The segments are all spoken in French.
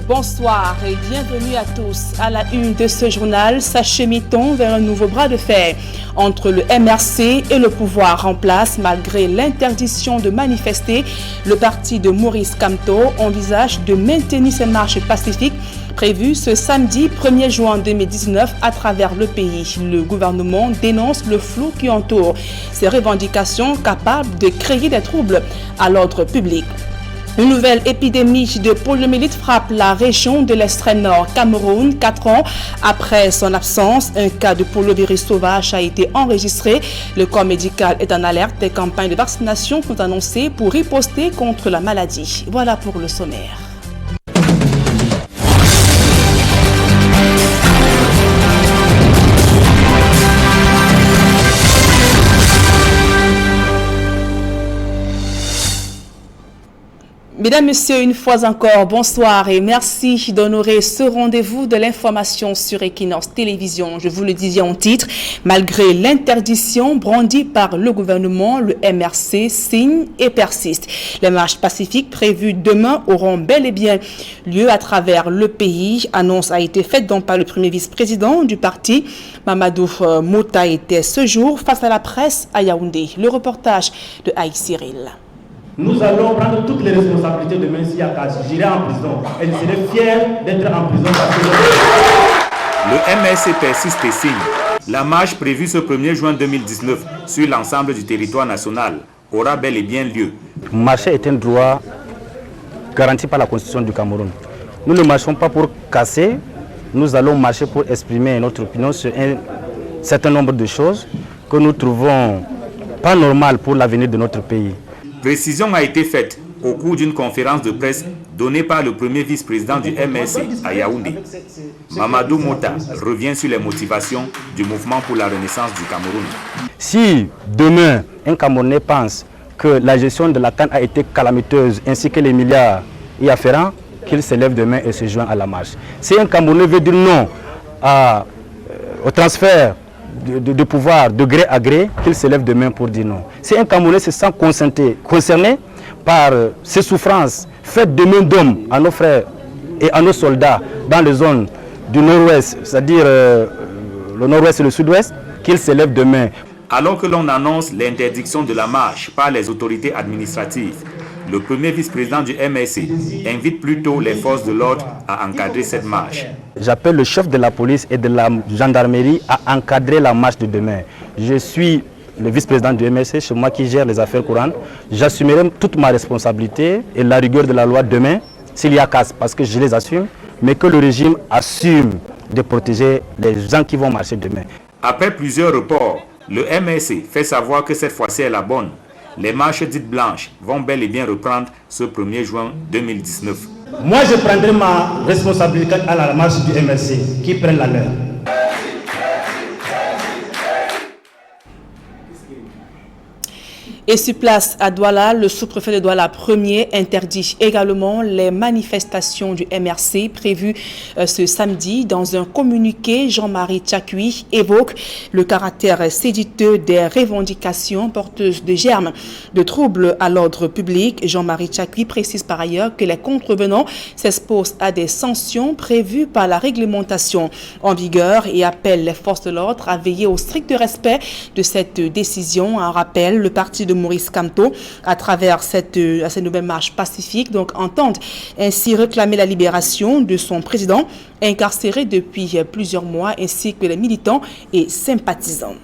Bonsoir et bienvenue à tous. À la une de ce journal, s'achemine-t-on vers un nouveau bras de fer entre le MRC et le pouvoir en place malgré l'interdiction de manifester. Le parti de Maurice Kamto envisage de maintenir ses marches pacifiques prévues ce samedi 1er juin 2019 à travers le pays. Le gouvernement dénonce le flou qui entoure ces revendications capables de créer des troubles à l'ordre public. Une nouvelle épidémie de poliomyélite frappe la région de l'extrême nord Cameroun. 4 ans après son absence, un cas de poliovirus sauvage a été enregistré. Le corps médical est en alerte. Des campagnes de vaccination sont annoncées pour riposter contre la maladie. Voilà pour le sommaire. Mesdames, Messieurs, une fois encore, bonsoir et merci d'honorer ce rendez-vous de l'information sur Equinox Télévision. Je vous le disais en titre, malgré l'interdiction brandie par le gouvernement, le MRC signe et persiste. Les marches pacifiques prévues demain auront bel et bien lieu à travers le pays. Annonce a été faite donc par le premier vice-président du parti, Mamadou Mota, était ce jour face à la presse à Yaoundé. Le reportage de Aïe Cyril. Nous allons prendre toutes les responsabilités demain si j'irai en prison. Et je serai fier d'être en prison. Le MRC persiste et signe. La marche prévue ce 1er juin 2019 sur l'ensemble du territoire national aura bel et bien lieu. Marcher est un droit garanti par la Constitution du Cameroun. Nous ne marchons pas pour casser, nous allons marcher pour exprimer notre opinion sur un certain nombre de choses que nous trouvons pas normales pour l'avenir de notre pays. Précision a été faite au cours d'une conférence de presse donnée par le premier vice-président du MRC à Yaoundé. Mamadou Mota revient sur les motivations du mouvement pour la renaissance du Cameroun. Si demain, un Camerounais pense que la gestion de la canne a été calamiteuse ainsi que les milliards y afférents, qu'il se lève demain et se joint à la marche. Si un Camerounais veut dire non au transfert de pouvoir de gré à gré, qu'il se lève demain pour dire non. Si un Camerounais se sent concerné par ces souffrances faites de main d'hommes à nos frères et à nos soldats dans les zones du nord-ouest, c'est-à-dire le nord-ouest et le sud-ouest, qu'il se lève demain. Alors que l'on annonce l'interdiction de la marche par les autorités administratives, le premier vice-président du MRC invite plutôt les forces de l'ordre à encadrer cette marche. J'appelle le chef de la police et de la gendarmerie à encadrer la marche de demain. Je suis le vice-président du MRC, c'est moi qui gère les affaires courantes. J'assumerai toute ma responsabilité et la rigueur de la loi demain, s'il y a casse, parce que je les assume, mais que le régime assume de protéger les gens qui vont marcher demain. Après plusieurs reports, le MRC fait savoir que cette fois-ci est la bonne. Les marches dites blanches vont bel et bien reprendre ce 1er juin 2019. Moi, je prendrai ma responsabilité à la marche du MRC, qui prennent la leur. Et sur place à Douala, le sous-préfet de Douala Premier interdit également les manifestations du MRC prévues ce samedi. Dans un communiqué, Jean-Marie Tchakui évoque le caractère séditeux des revendications porteuses de germes de troubles à l'ordre public. Jean-Marie Tchakui précise par ailleurs que les contrevenants s'exposent à des sanctions prévues par la réglementation en vigueur et appelle les forces de l'ordre à veiller au strict respect de cette décision. Un rappel, le parti de Maurice Kamto, à travers cette nouvelle marche pacifique, donc entendent ainsi réclamer la libération de son président, incarcéré depuis plusieurs mois, ainsi que les militants et sympathisants.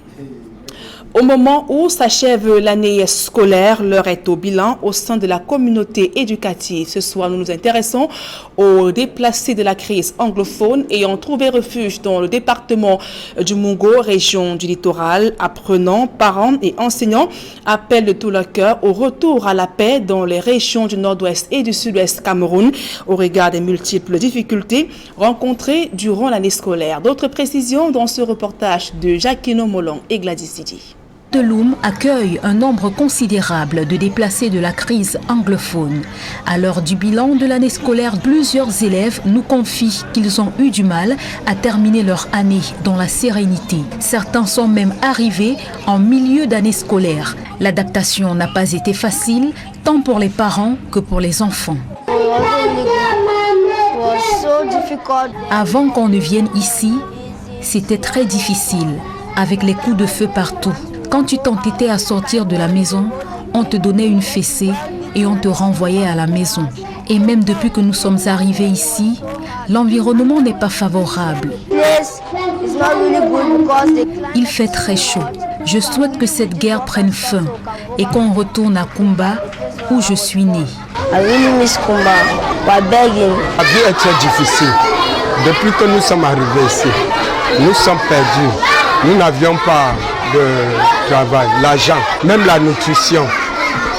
Au moment où s'achève l'année scolaire, l'heure est au bilan au sein de la communauté éducative. Ce soir, nous nous intéressons aux déplacés de la crise anglophone ayant trouvé refuge dans le département du Mungo, région du littoral. Apprenants, parents et enseignants appellent de tout leur cœur au retour à la paix dans les régions du nord-ouest et du sud-ouest Cameroun au regard des multiples difficultés rencontrées durant l'année scolaire. D'autres précisions dans ce reportage de Jacquino Molon et Gladys Sidi. Teloum accueille un nombre considérable de déplacés de la crise anglophone. À l'heure du bilan de l'année scolaire, plusieurs élèves nous confient qu'ils ont eu du mal à terminer leur année dans la sérénité. Certains sont même arrivés en milieu d'année scolaire. L'adaptation n'a pas été facile, tant pour les parents que pour les enfants. Avant qu'on ne vienne ici, c'était très difficile, avec les coups de feu partout. Quand tu t'entêtais à sortir de la maison, on te donnait une fessée et on te renvoyait à la maison. Et même depuis que nous sommes arrivés ici, l'environnement n'est pas favorable. Il fait très chaud. Je souhaite que cette guerre prenne fin et qu'on retourne à Kumba, où je suis né. La vie est très difficile. Depuis que nous sommes arrivés ici, nous sommes perdus. Nous n'avions pas de travail, l'argent, même la nutrition,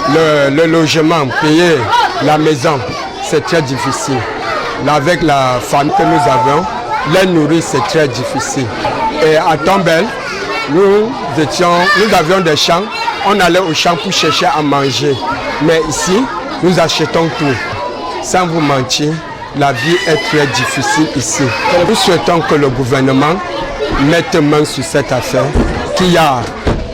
le logement, payer la maison, c'est très difficile. Là, avec la famille que nous avons, les nourrir, c'est très difficile. Et à Tombelle, nous avions des champs, on allait au champ pour chercher à manger. Mais ici, nous achetons tout. Sans vous mentir, la vie est très difficile ici. Nous souhaitons que le gouvernement mette main sur cette affaire, qu'il y a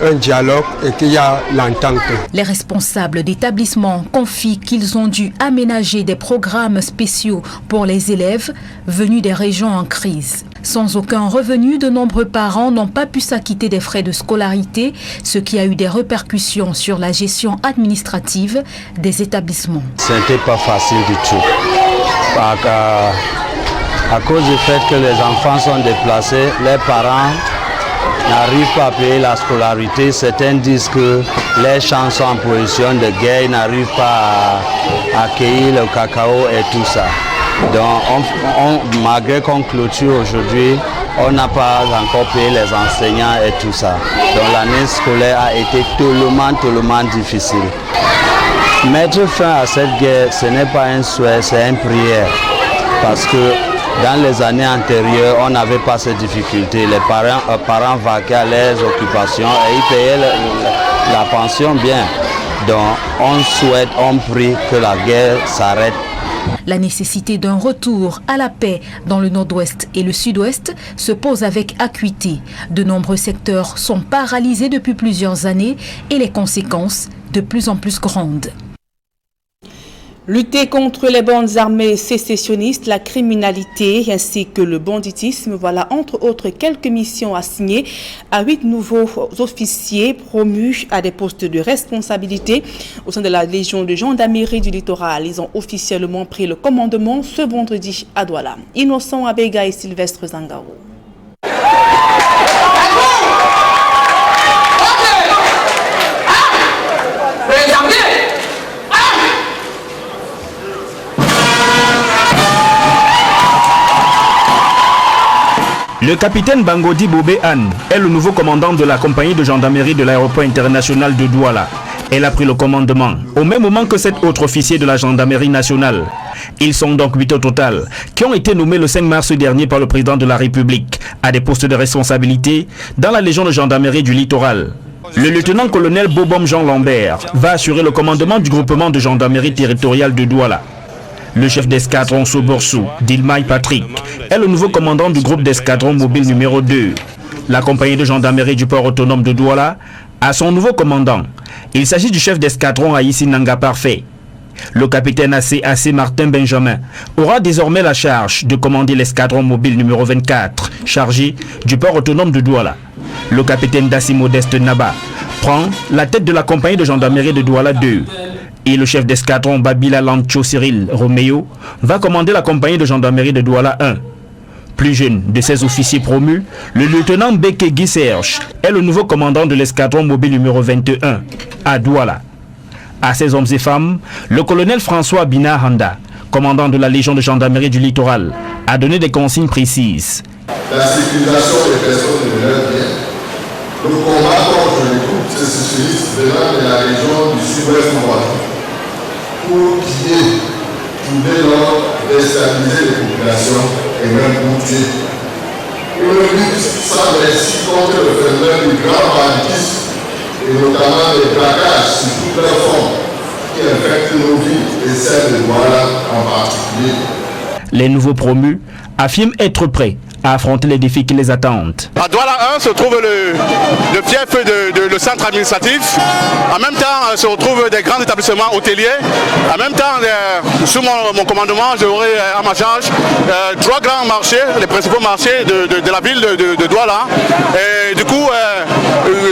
un dialogue et qu'il y a l'entente. Les responsables d'établissements confient qu'ils ont dû aménager des programmes spéciaux pour les élèves venus des régions en crise. Sans aucun revenu, de nombreux parents n'ont pas pu s'acquitter des frais de scolarité, ce qui a eu des répercussions sur la gestion administrative des établissements. Ce n'était pas facile du tout. À cause du fait que les enfants sont déplacés, les parents n'arrivent pas à payer la scolarité. Certains disent que les champs sont en position de guerre, ils n'arrivent pas à accueillir le cacao et tout ça. Donc malgré qu'on clôture aujourd'hui, on n'a pas encore payé les enseignants et tout ça. Donc l'année scolaire a été tellement difficile. Mettre fin à cette guerre, ce n'est pas un souhait, c'est une prière. Parce que dans les années antérieures, on n'avait pas ces difficultés. Les parents vaquaient à leurs occupations et ils payaient la pension bien. Donc on prie que la guerre s'arrête. La nécessité d'un retour à la paix dans le nord-ouest et le sud-ouest se pose avec acuité. De nombreux secteurs sont paralysés depuis plusieurs années et les conséquences de plus en plus grandes. Lutter contre les bandes armées sécessionnistes, la criminalité ainsi que le banditisme, voilà entre autres quelques missions assignées à 8 nouveaux officiers promus à des postes de responsabilité au sein de la Légion de gendarmerie du littoral. Ils ont officiellement pris le commandement ce vendredi à Douala. Innocent Abega et Sylvestre Zangaro. Le capitaine Bangodi Bobé Anne est le nouveau commandant de la compagnie de gendarmerie de l'aéroport international de Douala. Elle a pris le commandement au même moment que 7 autres officiers de la gendarmerie nationale. Ils sont donc 8 au total qui ont été nommés le 5 mars dernier par le président de la République à des postes de responsabilité dans la Légion de gendarmerie du littoral. Le lieutenant-colonel Bobom Jean Lambert va assurer le commandement du groupement de gendarmerie territoriale de Douala. Le chef d'escadron Soborsou, Dilmaï Patrick, est le nouveau commandant du groupe d'escadron mobile numéro 2. La compagnie de gendarmerie du port autonome de Douala a son nouveau commandant. Il s'agit du chef d'escadron Aïssi Nanga Parfait. Le capitaine AC Martin Benjamin aura désormais la charge de commander l'escadron mobile numéro 24, chargé du port autonome de Douala. Le capitaine Dassi Modeste Naba prend la tête de la compagnie de gendarmerie de Douala 2. Et le chef d'escadron Babila Lancho Cyril Roméo va commander la compagnie de gendarmerie de Douala 1. Plus jeune de ces officiers promus, le lieutenant Beke Guy Serge est le nouveau commandant de l'escadron mobile numéro 21 à Douala. À ces hommes et femmes, le colonel François Bina Handa, commandant de la Légion de gendarmerie du littoral, a donné des consignes précises. La sécurisation des personnes de leur bien, le combat contre les groupes sécessionnistes venant de la région du sud-ouest nord, pour qu'il y ait dès lors déstabiliser les populations et même pour tuer. Le but semble ainsi contre le phénomène du grand banditisme et notamment les braquages sous toutes leurs formes qui infectent nos vies et celles de Douala en particulier. Les nouveaux promus affirment être prêts à affronter les défis qui les attendent. À Douala 1 se trouve le fief de le centre administratif. En même temps se retrouvent des grands établissements hôteliers. En même temps, sous mon commandement, j'aurai à ma charge 3 grands marchés, les principaux marchés de la ville de Douala. Et du coup,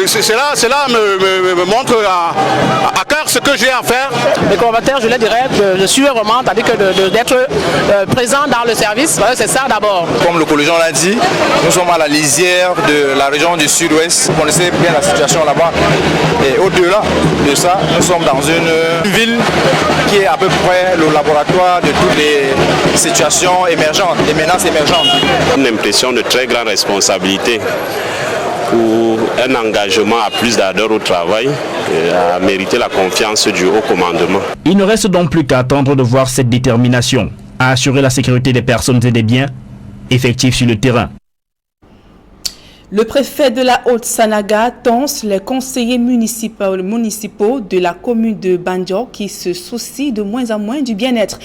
cela me montre à cœur ce que j'ai à faire. Les collaborateurs, je les dirais, je suis vraiment, c'est-à-dire que d'être présent dans le service, c'est ça d'abord. Comme le collégion l'a dit, nous sommes à la lisière de la région du sud-ouest. Vous connaissez bien la situation là-bas. Et au-delà de ça, nous sommes dans une ville qui est à peu près le laboratoire de toutes les situations émergentes, les menaces émergentes. Une impression de très grande responsabilité pour un engagement à plus d'ardeur au travail et à mériter la confiance du haut commandement. Il ne reste donc plus qu'à attendre de voir cette détermination à assurer la sécurité des personnes et des biens effectifs sur le terrain. Le préfet de la Haute-Sanaga tense les conseillers municipaux de la commune de Bandiok qui se soucient de moins en moins du bien-être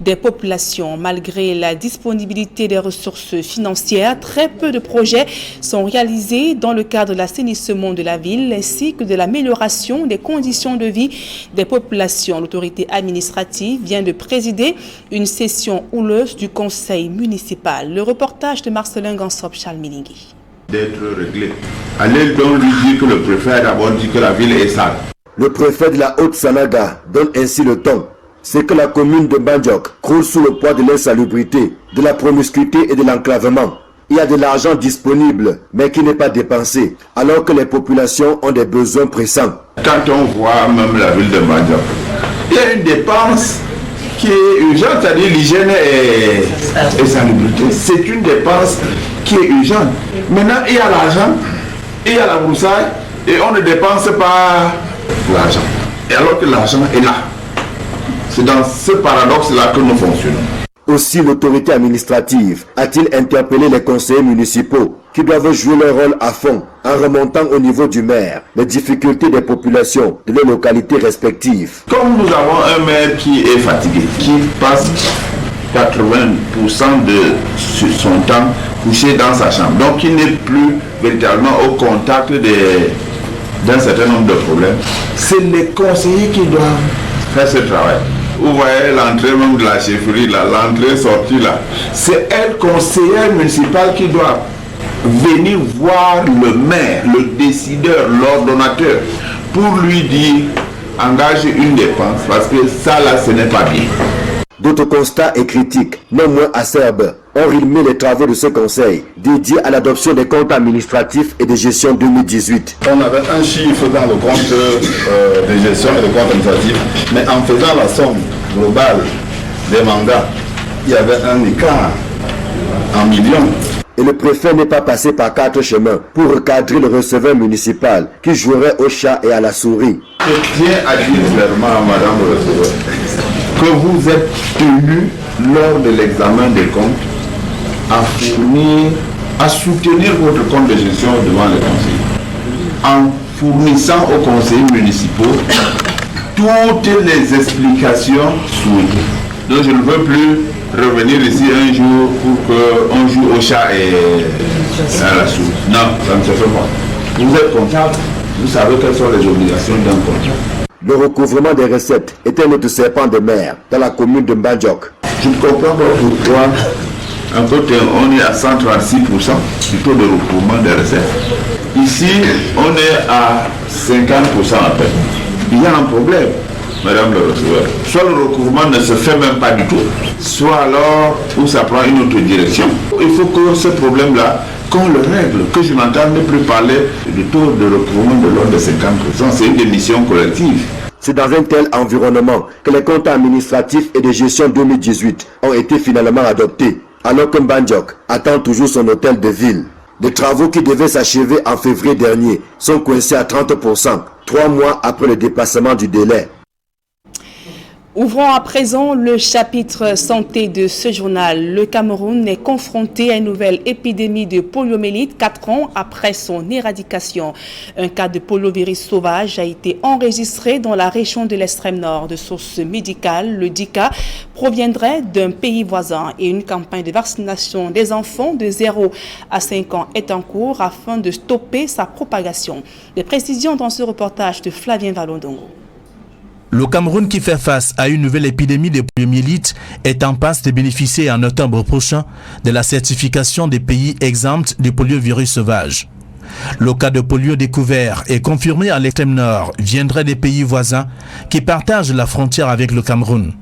des populations. Malgré la disponibilité des ressources financières, très peu de projets sont réalisés dans le cadre de l'assainissement de la ville ainsi que de l'amélioration des conditions de vie des populations. L'autorité administrative vient de présider une session houleuse du conseil municipal. Le reportage de Marcelin Gansop-Chalminingui. D'être réglé. Allez donc lui dire que le préfet a d'abord dit que la ville est sale. Le préfet de la Haute-Sanaga donne ainsi le ton. C'est que la commune de Bandiok croule sous le poids de l'insalubrité, de la promiscuité et de l'enclavement. Il y a de l'argent disponible, mais qui n'est pas dépensé, alors que les populations ont des besoins pressants. Quand on voit même la ville de Bandiok, il y a une dépense qui est urgente, c'est-à-dire l'hygiène et salubrité. C'est une dépense qui est urgente. Maintenant, il y a l'argent, il y a la broussaille, et on ne dépense pas l'argent. Et alors que l'argent est là. C'est dans ce paradoxe-là que nous fonctionnons. Aussi, l'autorité administrative a-t-il interpellé les conseillers municipaux qui doivent jouer leur rôle à fond en remontant au niveau du maire les difficultés des populations de leurs localités respectives. Comme nous avons un maire qui est fatigué, qui passe 80% de son temps couché dans sa chambre, donc il n'est plus véritablement au contact d'un certain nombre de problèmes, c'est les conseillers qui doivent faire ce travail. Vous voyez l'entrée même de la chefferie, l'entrée-sortie là. C'est elle, conseillère municipale, qui doit venir voir le maire, le décideur, l'ordonnateur, pour lui dire engage une dépense, parce que ça là, ce n'est pas bien. D'autres constats et critiques, non moins acerbes, ont rythmé les travaux de ce conseil, dédié à l'adoption des comptes administratifs et de gestion 2018. On avait un chiffre dans le compte de gestion et de compte administratif, mais en faisant la somme globale des mandats, il y avait un écart en millions. Et le préfet n'est pas passé par 4 chemins pour recadrer le receveur municipal qui jouerait au chat et à la souris. Je tiens à dire clairement à madame le receveur que vous êtes tenu lors de l'examen des comptes à soutenir votre compte de gestion devant les conseillers, en fournissant aux conseillers municipaux toutes les explications souhaitées. Donc je ne veux plus revenir ici un jour pour qu'on joue au chat et à la souris. Non, ça ne se fait pas. Vous êtes comptable, vous savez quelles sont les obligations d'un comptable. Le recouvrement des recettes est un autre serpent de mer dans la commune de Bandiok. Je ne comprends pas pourquoi un côté on est à 136% du taux de recouvrement des recettes. Ici, on est à 50% à peine. Il y a un problème, madame le receveur. Soit le recouvrement ne se fait même pas du tout, soit alors où ça prend une autre direction. Il faut que ce problème-là, qu'on le règle, que je n'entende plus parler du taux de recouvrement de l'ordre de 50%. C'est une démission collective. C'est dans un tel environnement que les comptes administratifs et de gestion 2018 ont été finalement adoptés, alors que Bandiok attend toujours son hôtel de ville. Les travaux qui devaient s'achever en février dernier sont coincés à 30%, 3 mois après le dépassement du délai. Ouvrons à présent le chapitre santé de ce journal. Le Cameroun est confronté à une nouvelle épidémie de poliomyélite 4 ans après son éradication. Un cas de poliovirus sauvage a été enregistré dans la région de l'extrême nord. De sources médicales, le 10 cas proviendrait d'un pays voisin et une campagne de vaccination des enfants de 0 à 5 ans est en cours afin de stopper sa propagation. Des précisions dans ce reportage de Flavien Valondongo. Le Cameroun, qui fait face à une nouvelle épidémie de poliomyélite, est en passe de bénéficier en octobre prochain de la certification des pays exempts du poliovirus sauvage. Le cas de polio découvert et confirmé à l'extrême nord viendrait des pays voisins qui partagent la frontière avec le Cameroun.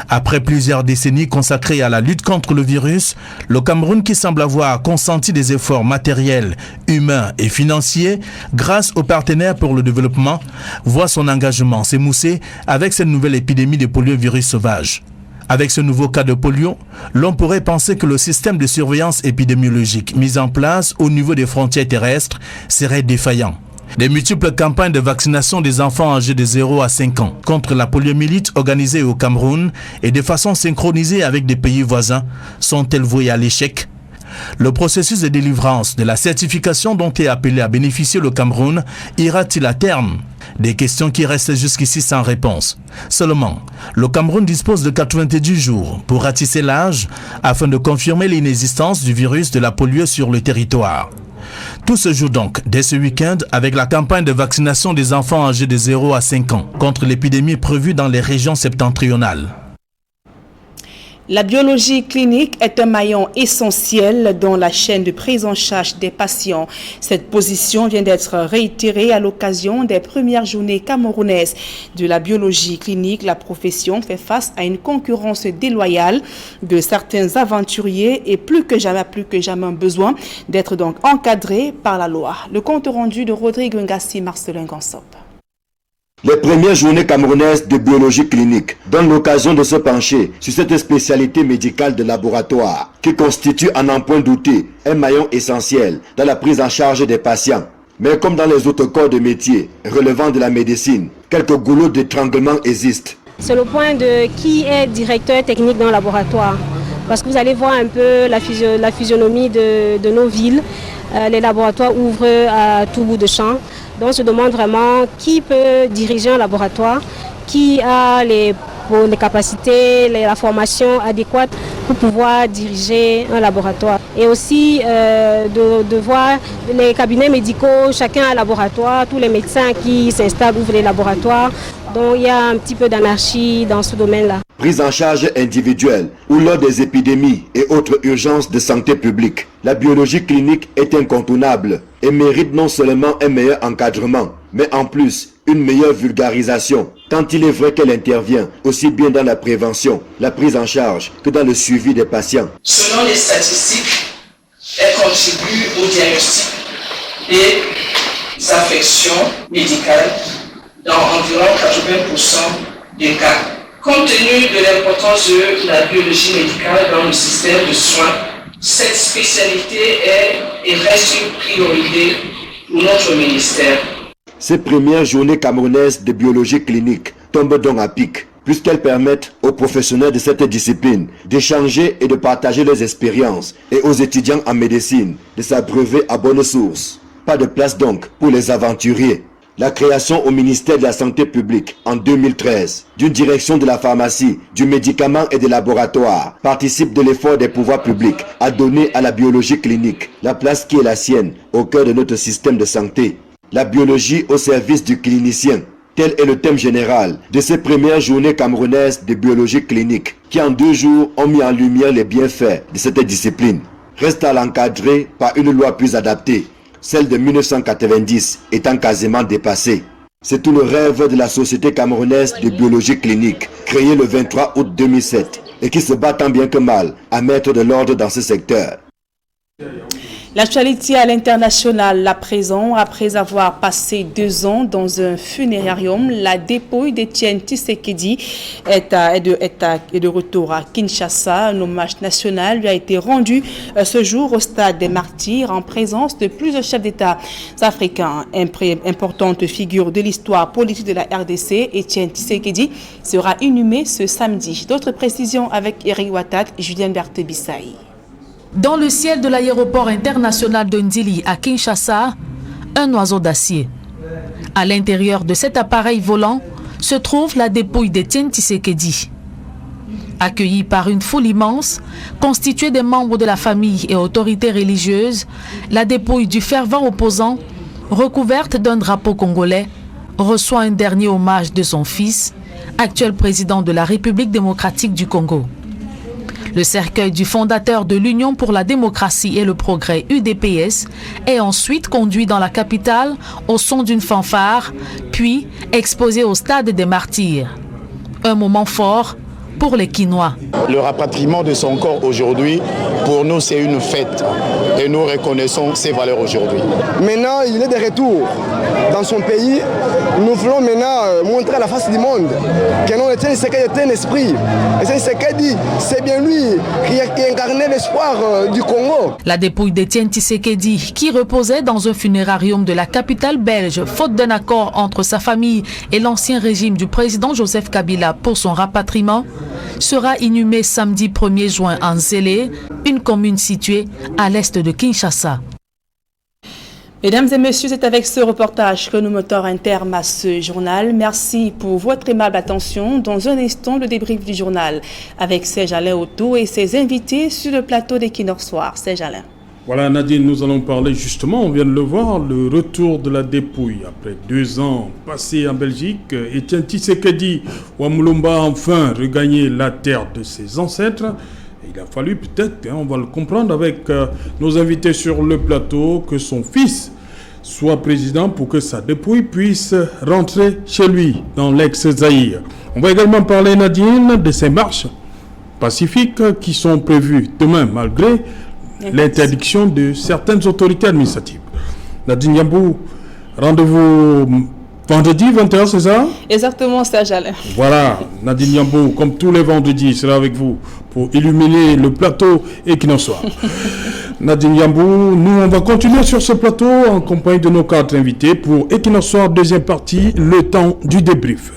Après plusieurs décennies consacrées à la lutte contre le virus, le Cameroun, qui semble avoir consenti des efforts matériels, humains et financiers grâce aux partenaires pour le développement, voit son engagement s'émousser avec cette nouvelle épidémie de poliovirus sauvage. Avec ce nouveau cas de polio, l'on pourrait penser que le système de surveillance épidémiologique mis en place au niveau des frontières terrestres serait défaillant. Des multiples campagnes de vaccination des enfants âgés de 0 à 5 ans contre la poliomyélite organisées au Cameroun et de façon synchronisée avec des pays voisins sont-elles vouées à l'échec? Le processus de délivrance de la certification dont est appelé à bénéficier le Cameroun ira-t-il à terme? Des questions qui restent jusqu'ici sans réponse. Seulement, le Cameroun dispose de 90 jours pour ratisser l'âge afin de confirmer l'inexistence du virus de la polio sur le territoire. Tout se joue donc dès ce week-end avec la campagne de vaccination des enfants âgés de 0 à 5 ans contre l'épidémie prévue dans les régions septentrionales. La biologie clinique est un maillon essentiel dans la chaîne de prise en charge des patients. Cette position vient d'être réitérée à l'occasion des premières journées camerounaises de la biologie clinique. La profession fait face à une concurrence déloyale de certains aventuriers et plus que jamais besoin d'être donc encadré par la loi. Le compte rendu de Rodrigue Ngassi, Marcelin Gansop. Les premières journées camerounaises de biologie clinique donnent l'occasion de se pencher sur cette spécialité médicale de laboratoire qui constitue à n'en point douter un maillon essentiel dans la prise en charge des patients. Mais comme dans les autres corps de métier relevant de la médecine, quelques goulots d'étranglement existent. C'est le point de qui est directeur technique dans le laboratoire. Parce que vous allez voir un peu la physionomie de nos villes. Les laboratoires ouvrent à tout bout de champ. Donc on se demande vraiment qui peut diriger un laboratoire, qui a les capacités, la formation adéquate pour pouvoir diriger un laboratoire. Et aussi de voir les cabinets médicaux, chacun a un laboratoire, tous les médecins qui s'installent ouvrent les laboratoires. Donc il y a un petit peu d'anarchie dans ce domaine-là. Prise en charge individuelle ou lors des épidémies et autres urgences de santé publique, la biologie clinique est incontournable et mérite non seulement un meilleur encadrement, mais en plus une meilleure vulgarisation, tant il est vrai qu'elle intervient aussi bien dans la prévention, la prise en charge que dans le suivi des patients. Selon les statistiques, elle contribue au diagnostic des affections médicales dans environ 80% des cas. Compte tenu de l'importance de la biologie médicale dans le système de soins, cette spécialité est et reste une priorité pour notre ministère. Ces premières journées camerounaises de biologie clinique tombent donc à pic, puisqu'elles permettent aux professionnels de cette discipline d'échanger et de partager leurs expériences et aux étudiants en médecine de s'abreuver à bonne source. Pas de place donc pour les aventuriers. La création au ministère de la Santé publique en 2013 d'une direction de la pharmacie, du médicament et des laboratoires participe de l'effort des pouvoirs publics à donner à la biologie clinique la place qui est la sienne au cœur de notre système de santé. La biologie au service du clinicien. Tel est le thème général de ces premières journées camerounaises de biologie clinique qui en 2 jours ont mis en lumière les bienfaits de cette discipline. Reste à l'encadrer par une loi plus adaptée, celle de 1990 étant quasiment dépassée. C'est tout le rêve de la Société camerounaise de biologie clinique, créée le 23 août 2007 et qui se bat tant bien que mal à mettre de l'ordre dans ce secteur. L'actualité à l'international, à présent, après avoir passé 2 ans dans un funérarium, la dépouille d'Étienne Tshisekedi est de retour à Kinshasa. Un hommage national lui a été rendu ce jour au stade des Martyrs en présence de plusieurs chefs d'État africains. Importante figure de l'histoire politique de la RDC, Étienne Tshisekedi sera inhumé ce samedi. D'autres précisions avec Eric Ouattat, Julien Berthe-Bissaï. Dans le ciel de l'aéroport international de Ndili à Kinshasa, un oiseau d'acier. À l'intérieur de cet appareil volant se trouve la dépouille d'Étienne Tshisekedi. Accueillie par une foule immense, constituée des membres de la famille et autorités religieuses, la dépouille du fervent opposant, recouverte d'un drapeau congolais, reçoit un dernier hommage de son fils, actuel président de la République démocratique du Congo. Le cercueil du fondateur de l'Union pour la démocratie et le progrès UDPS est ensuite conduit dans la capitale au son d'une fanfare, puis exposé au stade des Martyrs. Un moment fort pour les Kinois. Le rapatriement de son corps aujourd'hui, pour nous, c'est une fête et nous reconnaissons ses valeurs aujourd'hui. Maintenant, il est de retour dans son pays. Nous voulons maintenant montrer à la face du monde que non, Étienne Tshisekedi est un esprit. Étienne Tshisekedi, c'est bien lui qui incarnait l'espoir du Congo. La dépouille d'Étienne Tshisekedi, qui reposait dans un funérarium de la capitale belge, faute d'un accord entre sa famille et l'ancien régime du président Joseph Kabila pour son rapatriement, sera inhumé samedi 1er juin en Zélé, une commune située à l'est de Kinshasa. Mesdames et messieurs, c'est avec ce reportage que nous mettons un terme à ce journal. Merci pour votre aimable attention. Dans un instant, le débrief du journal avec Serge Alain Otto et ses invités sur le plateau d'Equinox Soir. Serge Alain. Voilà Nadine, nous allons parler justement, on vient de le voir, le retour de la dépouille. Après 2 ans passés en Belgique, Étienne Tshisekedi Wamulumba a enfin regagné la terre de ses ancêtres. Il a fallu peut-être, on va le comprendre avec nos invités sur le plateau, que son fils soit président pour que sa dépouille puisse rentrer chez lui dans l'ex-Zaïre. On va également parler, Nadine, de ces marches pacifiques qui sont prévues demain malgré l'interdiction de certaines autorités administratives. Nadine Yambou, rendez-vous vendredi 21h, c'est ça? Exactement, Serge Alain. Voilà, Nadine Yambou, comme tous les vendredis, sera avec vous pour illuminer le plateau Equinox Soir. Nadine Yambou, nous on va continuer sur ce plateau en compagnie de nos 4 invités pour Equinox Soir, deuxième partie, le temps du débrief.